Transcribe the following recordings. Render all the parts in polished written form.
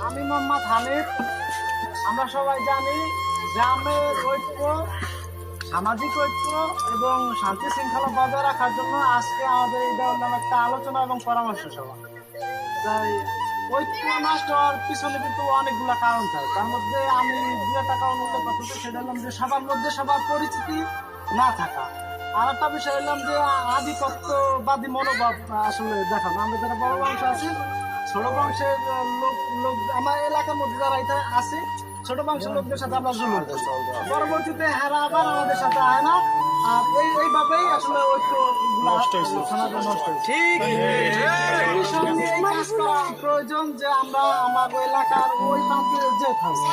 আমি মোহাম্মদ হানিফ। আমরা সবাই জানি গ্রামের ঐক্য, সামাজিক ঐক্য এবং শান্তি শৃঙ্খলা বজায় রাখার জন্য আজকে আমাদের এটা হলাম একটা আলোচনা এবং পরামর্শ সভা। তাই ঐক্য নষ্ট হওয়ার পিছনে কিন্তু অনেকগুলো কারণ থাকে। তার মধ্যে আমি দু একটা কারণ উল্লেখ করতে সেটা হলাম যে সবার মধ্যে সবার পরিচিতি না থাকা। আর একটা বিষয় হলাম যে আধিপত্যবাদী মনোভাব আসলে দেখানো। আমরা যারা বড় বংশ আছি, ছোট বংশের লোক আমার এলাকার মধ্যে যারা এটা আছে, ছোট বংশের লোকদের সাথে আমরা জুলুম করি। পরবর্তীতে হেরা আবার আমাদের সাথে আয় না। আর এইভাবেই আসলে ঐক্য নষ্ট হয়েছে। ঠিক প্রয়োজন যে আমরা আমার এলাকার ওই প্রান্তে যে থাকি,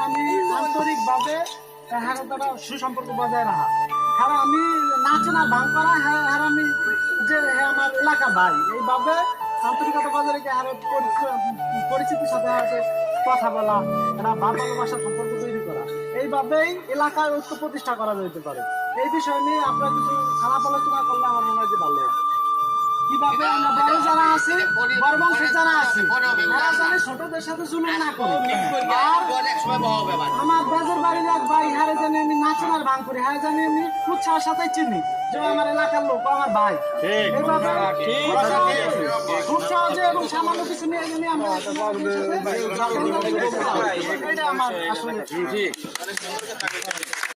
আমি আন্তরিক ভাবে হ্যাঁ তারা সুসম্পর্ক বজায় রাখা। হ্যাঁ আমি নাচে না ভাঙ করা, হ্যাঁ আমি যে হ্যাঁ আমার এলাকা ভাই, এইভাবে আন্তরিকতা বজায় রেখে হ্যাঁ পরিচিতির সাথে কথা বলা, একটা ভাব ভালোবাসার সম্পর্ক তৈরি করা, এইভাবেই এলাকায় ঐক্য প্রতিষ্ঠা করা যেতে পারে। এই বিষয় নিয়ে আপনারা কিছু খারাপ আলোচনা করলে আমার মনে হয় যে ভালো হয়। কিভাবে আমরা বড় যারা আছি, বড় বংশের যারা আছি, তারা জানে ছোটদের সাথে জুলুম না করে। আর আমার বাজার বাড়ির এক ভাই, হারে জানি আমি নাচনার ভাঙ করি, হারে জানি আমি উৎসাহের সাথে চিনি যে আমার এলাকার লোক আমার ভাই। এইভাবে খুব সহজে এবং সামান্য কিছু নিয়ে জানি আমরা এটা আমার আসলে